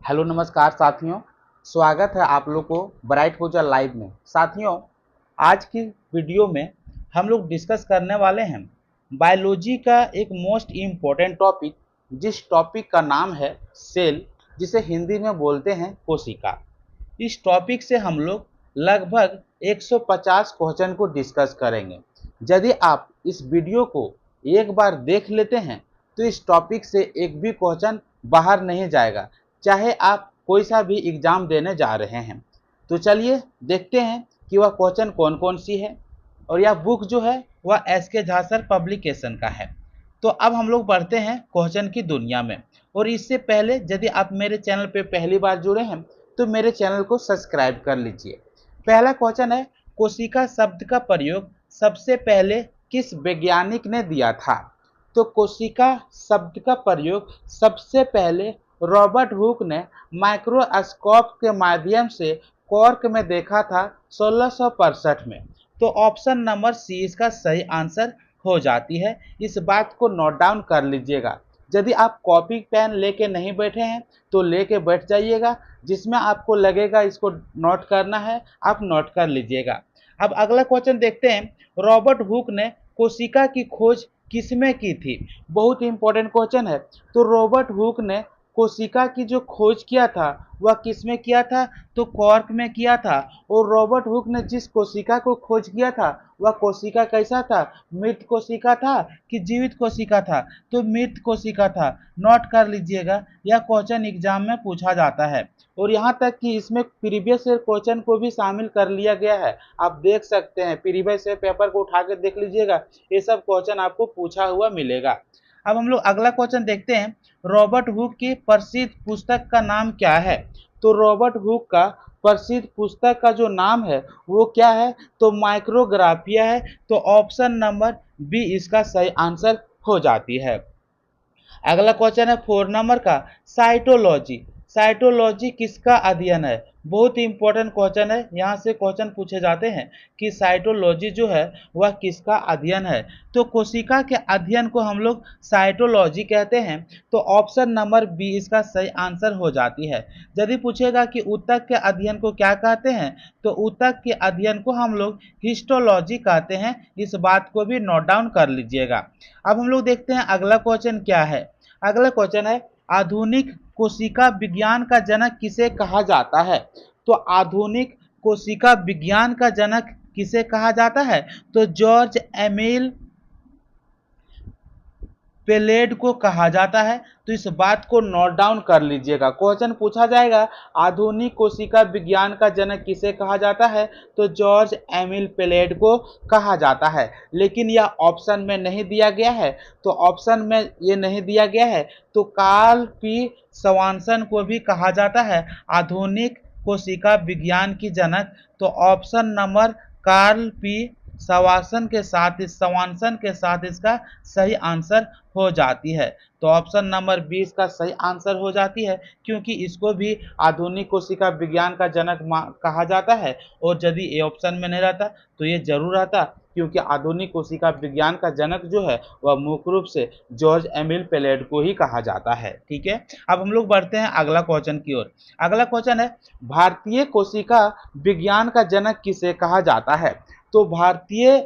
Hello नमस्कार साथियों, स्वागत है आप लोग को ब्राइट फ्यूचर लाइव में। साथियों, आज की वीडियो में हम लोग डिस्कस करने वाले हैं बायोलॉजी का एक मोस्ट इम्पोर्टेंट टॉपिक, जिस टॉपिक का नाम है सेल, जिसे हिंदी में बोलते हैं कोशिका। इस टॉपिक से हम लोग लगभग 150 क्वेश्चन को डिस्कस करेंगे। यदि आप इस वीडियो को एक बार देख लेते हैं तो इस टॉपिक से एक भी क्वेश्चन बाहर नहीं जाएगा, चाहे आप कोई सा भी एग्ज़ाम देने जा रहे हैं। तो चलिए देखते हैं कि वह क्वेश्चन कौन कौन सी है। और यह बुक जो है वह एस.के. झा सर पब्लिकेशन का है। तो अब हम लोग बढ़ते हैं क्वेश्चन की दुनिया में। और इससे पहले यदि आप मेरे चैनल पे पहली बार जुड़े हैं तो मेरे चैनल को सब्सक्राइब कर लीजिए। पहला क्वेश्चन है, कोशिका शब्द का प्रयोग सबसे पहले किस वैज्ञानिक ने दिया था? तो कोशिका शब्द का प्रयोग सबसे पहले रॉबर्ट हुक ने माइक्रोस्कोप के माध्यम से कॉर्क में देखा था 1665 में। तो ऑप्शन नंबर सी इसका सही आंसर हो जाती है। इस बात को नोट डाउन कर लीजिएगा। यदि आप कॉपी पेन लेके नहीं बैठे हैं तो लेके बैठ जाइएगा, जिसमें आपको लगेगा इसको नोट करना है आप नोट कर लीजिएगा। अब अगला क्वेश्चन देखते हैं, रॉबर्ट हुक ने कोशिका की खोज किसमें की थी? बहुत इंपॉर्टेंट क्वेश्चन है। तो रॉबर्ट हुक ने कोशिका की जो खोज किया था वह किसमें किया था? तो कॉर्क में किया था। और रॉबर्ट हुक ने जिस कोशिका को खोज किया था वह कोशिका कैसा था? मृत कोशिका था कि जीवित कोशिका था? तो मृत कोशिका था। नोट कर लीजिएगा, यह क्वेश्चन एग्जाम में पूछा जाता है। और यहाँ तक कि इसमें प्रीवियस ईयर क्वेश्चन को भी शामिल कर लिया गया है। आप देख सकते हैं, प्रीवियस ईयर पेपर को उठा के देख लीजिएगा, ये सब क्वेश्चन आपको पूछा हुआ मिलेगा। अब हम लोग अगला क्वेश्चन देखते हैं, रॉबर्ट हुक की प्रसिद्ध पुस्तक का नाम क्या है? तो रॉबर्ट हुक का प्रसिद्ध पुस्तक का जो नाम है वो क्या है? तो माइक्रोग्राफिया है। तो ऑप्शन नंबर बी इसका सही आंसर हो जाती है। अगला क्वेश्चन है 4 नंबर का, साइटोलॉजी। साइटोलॉजी किसका अध्ययन है? बहुत ही इंपॉर्टेंट क्वेश्चन है। यहाँ से क्वेश्चन पूछे जाते हैं कि साइटोलॉजी जो है वह किसका अध्ययन है? तो कोशिका के अध्ययन को हम लोग साइटोलॉजी कहते हैं। तो ऑप्शन नंबर बी इसका सही आंसर हो जाती है। यदि पूछेगा कि ऊतक के अध्ययन को क्या कहते हैं, तो ऊतक के अध्ययन को हम लोग हिस्टोलॉजी कहते हैं। इस बात को भी नोट डाउन कर लीजिएगा। अब हम लोग देखते हैं अगला क्वेश्चन क्या है। अगला क्वेश्चन है, आधुनिक कोशिका विज्ञान का जनक किसे कहा जाता है? तो आधुनिक कोशिका विज्ञान का जनक किसे कहा जाता है? तो जॉर्ज एमिल पेलेड को कहा जाता है। तो इस बात को नोट डाउन कर लीजिएगा। क्वेश्चन पूछा जाएगा, आधुनिक कोशिका विज्ञान का जनक किसे कहा जाता है? तो जॉर्ज एमिल पेलेड को कहा जाता है। लेकिन यह ऑप्शन में नहीं दिया गया है। तो ऑप्शन में ये नहीं दिया गया है तो कार्ल पी स्वानसन को भी कहा जाता है आधुनिक कोशिका विज्ञान की जनक। तो option number Carl P Swanson के साथ इसका सही आंसर हो जाती है। तो ऑप्शन नंबर 20 का सही आंसर हो जाती है, क्योंकि इसको भी आधुनिक कोशिका विज्ञान का जनक कहा जाता है। और यदि ये ऑप्शन में नहीं रहता तो ये जरूर रहता, क्योंकि आधुनिक कोशिका विज्ञान का जनक जो है वह मुख्य रूप से जॉर्ज एमिल पेलेड को ही कहा जाता है। ठीक है, अब हम लोग बढ़ते हैं अगला क्वेश्चन की ओर। अगला क्वेश्चन है, भारतीय कोशिका विज्ञान का जनक किसे कहा जाता है? तो भारतीय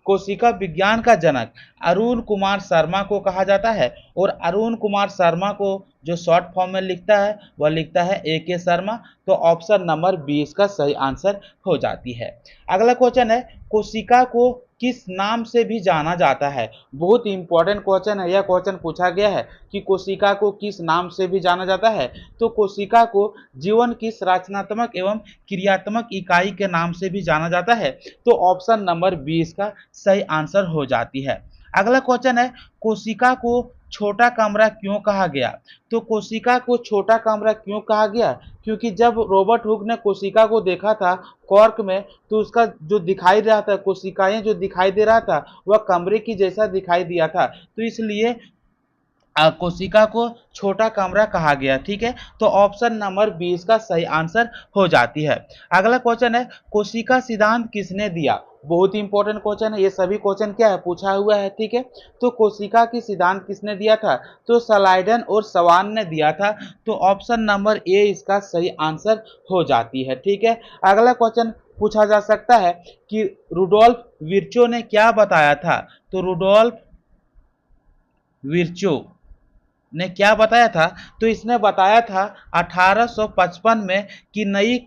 कोशिका विज्ञान का जनक अरुण कुमार शर्मा को कहा जाता है। और अरुण कुमार शर्मा को जो शॉर्ट फॉर्म में लिखता है वह लिखता है ए.के. शर्मा। तो ऑप्शन नंबर 20 का सही आंसर हो जाती है। अगला क्वेश्चन है, कोशिका को किस नाम से भी जाना जाता है? बहुत इंपॉर्टेंट क्वेश्चन है। यह क्वेश्चन पूछा गया है कि कोशिका को किस नाम से भी जाना जाता है? तो कोशिका को जीवन की रचनात्मक एवं क्रियात्मक इकाई के नाम से भी जाना जाता है। तो ऑप्शन नंबर 20 का सही आंसर हो जाती है। अगला क्वेश्चन है, कोशिका को छोटा कमरा क्यों कहा गया? तो कोशिका को छोटा कमरा क्यों कहा गया? क्योंकि जब रॉबर्ट हुक ने कोशिका को देखा था कॉर्क में, तो उसका जो दिखाई रहा था, कोशिकाएं जो दिखाई दे रहा था वह कमरे की जैसा दिखाई दिया था। तो इसलिए कोशिका को छोटा कमरा कहा गया। ठीक है, तो ऑप्शन नंबर 20 का सही आंसर हो जाती है। अगला क्वेश्चन है, कोशिका सिद्धांत किसने दिया? बहुत ही इंपॉर्टेंट क्वेश्चन है, ये सभी क्वेश्चन क्या है पूछा हुआ है, ठीक है। तो कोशिका की सिद्धांत किसने दिया था, तो सलाइडन और सवान ने दिया था। तो ऑप्शन नंबर ए इसका सही आंसर हो जाती है, ठीक है। अगला क्वेश्चन पूछा जा सकता है कि रुडोल्फ विर्चो ने क्या बताया था, तो रुडोल्फ विर्चो ने क्या बताया था, तो इसने बताया था 1855 में कि नई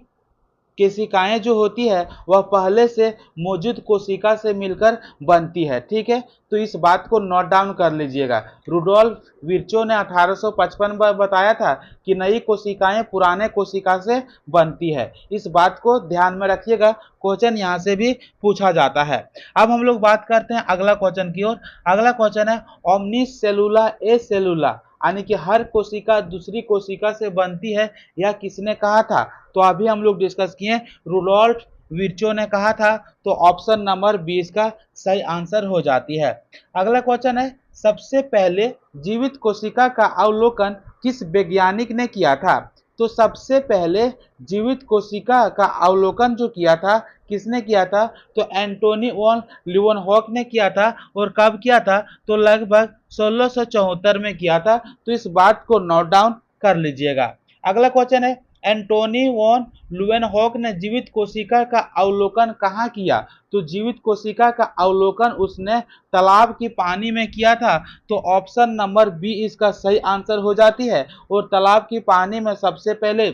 कोशिकाएं जो होती है वह पहले से मौजूद कोशिका से मिलकर बनती है, ठीक है। तो इस बात को नोट डाउन कर लीजिएगा। रुडोल्फ विर्चो ने 1855 में बताया था कि नई कोशिकाएं पुराने कोशिका से बनती है, इस बात को ध्यान में रखिएगा, क्वेश्चन यहाँ से भी पूछा जाता है। अब हम लोग बात करते हैं अगला क्वेश्चन की ओर। अगला क्वेश्चन है ओमनी सेलुला ए सेलुला, यानी कि हर कोशिका दूसरी कोशिका से बनती है, यह किसने कहा था, तो अभी हम लोग डिस्कस किए रुडोल्फ विर्चो ने कहा था। तो ऑप्शन नंबर 20 का सही आंसर हो जाती है। अगला क्वेश्चन है सबसे पहले जीवित कोशिका का अवलोकन किस वैज्ञानिक ने किया था, तो सबसे पहले जीवित कोशिका का अवलोकन जो किया था किसने किया था, तो एंटोनी वॉन लीवनहॉक ने किया था। और कब किया था, तो लगभग 1674 में किया था। तो इस बात को नोट डाउन कर लीजिएगा। अगला क्वेश्चन है एंटोनी वॉन लीवनहॉक ने जीवित कोशिका का अवलोकन कहाँ किया, तो जीवित कोशिका का अवलोकन उसने तालाब की पानी में किया था। तो ऑप्शन नंबर बी इसका सही आंसर हो जाती है। और तालाब की पानी में सबसे पहले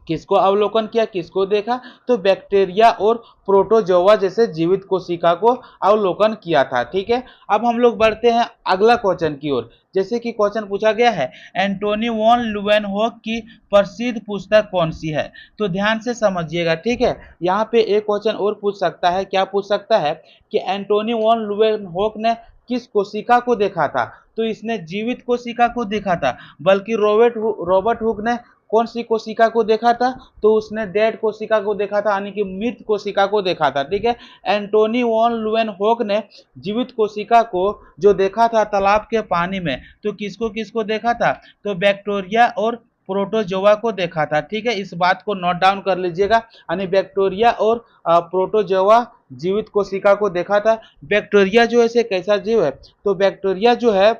किसको अवलोकन किया, किसको देखा, तो बैक्टीरिया और प्रोटोजोआ जैसे जीवित कोशिका को अवलोकन किया था, ठीक है। अब हम लोग बढ़ते हैं अगला क्वेश्चन की ओर। जैसे कि क्वेश्चन पूछा गया है एंटोनी वॉन लीवनहॉक की प्रसिद्ध पुस्तक कौन सी है, तो ध्यान से समझिएगा, ठीक है। यहाँ पे एक क्वेश्चन और पूछ सकता है, क्या पूछ सकता है कि एंटोनी वॉन लीवनहॉक ने किस कोशिका को देखा था, तो इसने जीवित कोशिका को देखा था। बल्कि रॉबर्ट हुक ने कौन सी कोशिका को देखा था, तो उसने डेड कोशिका को देखा था, यानी कि मृत कोशिका को देखा था, ठीक है। एंटोनी वॉन लीवनहॉक ने जीवित कोशिका को जो देखा था तालाब के पानी में, तो किसको किसको देखा था, तो बैक्टीरिया और प्रोटोजोआ को देखा था, ठीक है। इस बात को नोट डाउन कर लीजिएगा, यानी बैक्टीरिया और प्रोटोजोआ जीवित कोशिका को देखा था। बैक्टीरिया जो है कैसा जीव है, तो बैक्टीरिया जो है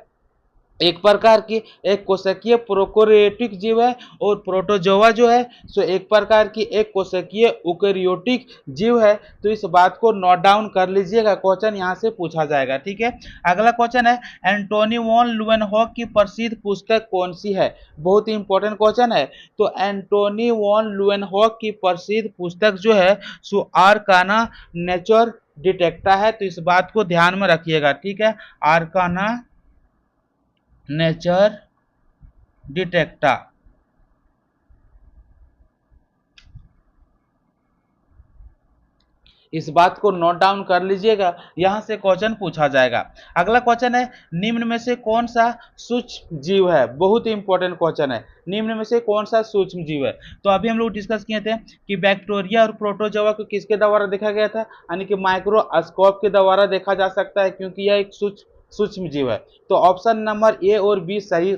एक प्रकार की एक कोशिकीय प्रोकैरियोटिक जीव है। और प्रोटोजोआ जो है सो एक प्रकार की एक कोशिकीय यूकेरियोटिक जीव है। तो इस बात को नोट डाउन कर लीजिएगा, क्वेश्चन यहाँ से पूछा जाएगा, ठीक है। अगला क्वेश्चन है एंटोनी वॉन लीवनहॉक की प्रसिद्ध पुस्तक कौन सी है, बहुत ही इंपॉर्टेंट क्वेश्चन है। तो एंटोनी वॉन लीवनहॉक की प्रसिद्ध पुस्तक जो है सो आर्काना नेचर डिटेक्टा है। तो इस बात को ध्यान में रखिएगा, ठीक है। आर्काना नेचर डिटेक्टा, इस बात को नोट डाउन कर लीजिएगा, यहां से क्वेश्चन पूछा जाएगा। अगला क्वेश्चन है निम्न में से कौन सा सूक्ष्म जीव है, बहुत ही इंपॉर्टेंट क्वेश्चन है, निम्न में से कौन सा सूक्ष्म जीव है। तो अभी हम लोग डिस्कस किए थे कि बैक्टीरिया और प्रोटोजोआ को किसके द्वारा देखा गया था, यानी कि माइक्रोस्कोप के द्वारा देखा जा सकता है, क्योंकि यह एक सूक्ष्म जीव है। तो ऑप्शन नंबर ए और बी सही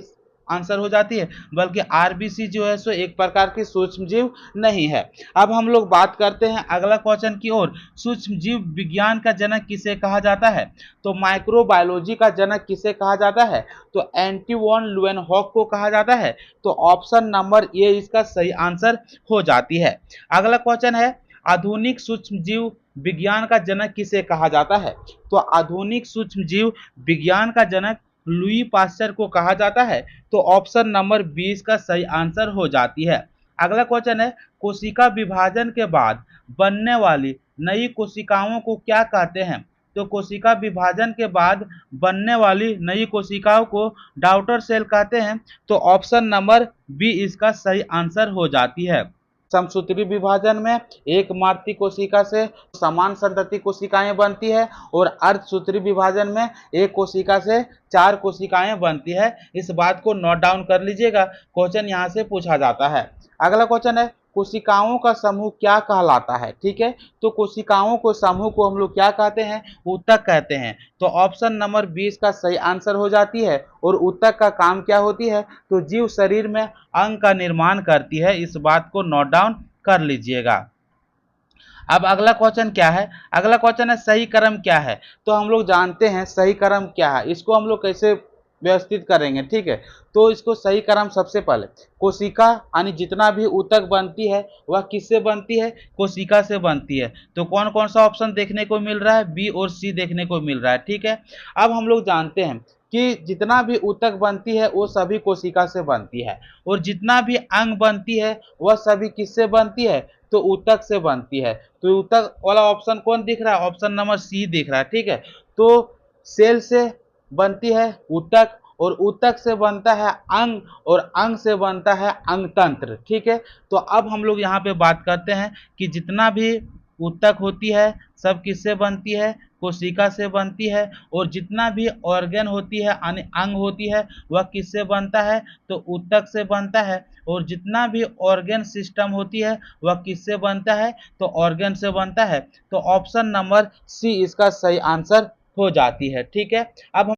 आंसर हो जाती है। बल्कि आरबीसी जो है सो एक प्रकार की सूक्ष्म जीव नहीं है। अब हम लोग बात करते हैं अगला क्वेश्चन की ओर। सूक्ष्म जीव विज्ञान का जनक किसे कहा जाता है, तो माइक्रोबायोलॉजी का जनक किसे कहा जाता है, तो एंटोनी वॉन लीवनहॉक को कहा जाता है। तो ऑप्शन नंबर ए इसका सही आंसर हो जाती है। अगला क्वेश्चन है आधुनिक सूक्ष्म जीव विज्ञान का जनक किसे कहा जाता है, तो आधुनिक सूक्ष्म जीव विज्ञान का जनक लुई पास्चर को कहा जाता है। तो ऑप्शन नंबर 20 का सही आंसर हो जाती है। अगला क्वेश्चन है कोशिका विभाजन के बाद बनने वाली नई कोशिकाओं को क्या कहते हैं, तो कोशिका विभाजन के बाद बनने वाली नई कोशिकाओं को डॉटर सेल कहते हैं। तो ऑप्शन नंबर बी इसका सही आंसर हो जाती है। समसूत्री विभाजन में एक मातृ कोशिका से समान संतति कोशिकाएं बनती है और अर्धसूत्री विभाजन में एक कोशिका से 4 कोशिकाएं बनती है। इस बात को नोट डाउन कर लीजिएगा, क्वेश्चन यहाँ से पूछा जाता है। अगला क्वेश्चन है कोशिकाओं का समूह क्या कहलाता है, ठीक है। तो कोशिकाओं को समूह को हम लोग क्या कहते हैं, ऊतक कहते हैं। तो ऑप्शन नंबर 20 का सही आंसर हो जाती है। और ऊतक का काम क्या होती है, तो जीव शरीर में अंग का निर्माण करती है, इस बात को नोट डाउन कर लीजिएगा। अब अगला क्वेश्चन क्या है, अगला क्वेश्चन है सही क्रम क्या है। तो हम लोग जानते हैं सही क्रम क्या है, इसको हम लोग कैसे व्यवस्थित करेंगे, ठीक है। तो इसको सही क्रम सबसे पहले कोशिका यानी जितना भी ऊतक बनती है वह किससे बनती है, कोशिका से बनती है। तो कौन कौन सा ऑप्शन देखने को मिल रहा है, बी और सी देखने को मिल रहा है, ठीक है। अब हम लोग जानते हैं कि जितना भी ऊतक बनती है वो सभी कोशिका से बनती है, और जितना भी अंग बनती है वह सभी किससे बनती है, तो ऊतक से बनती है। तो ऊतक वाला ऑप्शन कौन दिख रहा है, ऑप्शन नंबर सी दिख रहा है, ठीक है। तो सेल से बनती है ऊतक, और ऊतक से बनता है अंग, और अंग से बनता है अंगतंत्र, ठीक है। तो अब हम लोग यहाँ पे बात करते हैं कि जितना भी ऊतक होती है सब किससे बनती है, कोशिका से बनती है, और जितना भी ऑर्गन होती है यानी अंग होती है वह किससे बनता है, तो ऊतक से बनता है, और जितना भी ऑर्गन सिस्टम होती है वह किससे बनता है, तो ऑर्गन से बनता है। तो ऑप्शन नंबर सी इसका सही आंसर हो जाती है, ठीक है। अब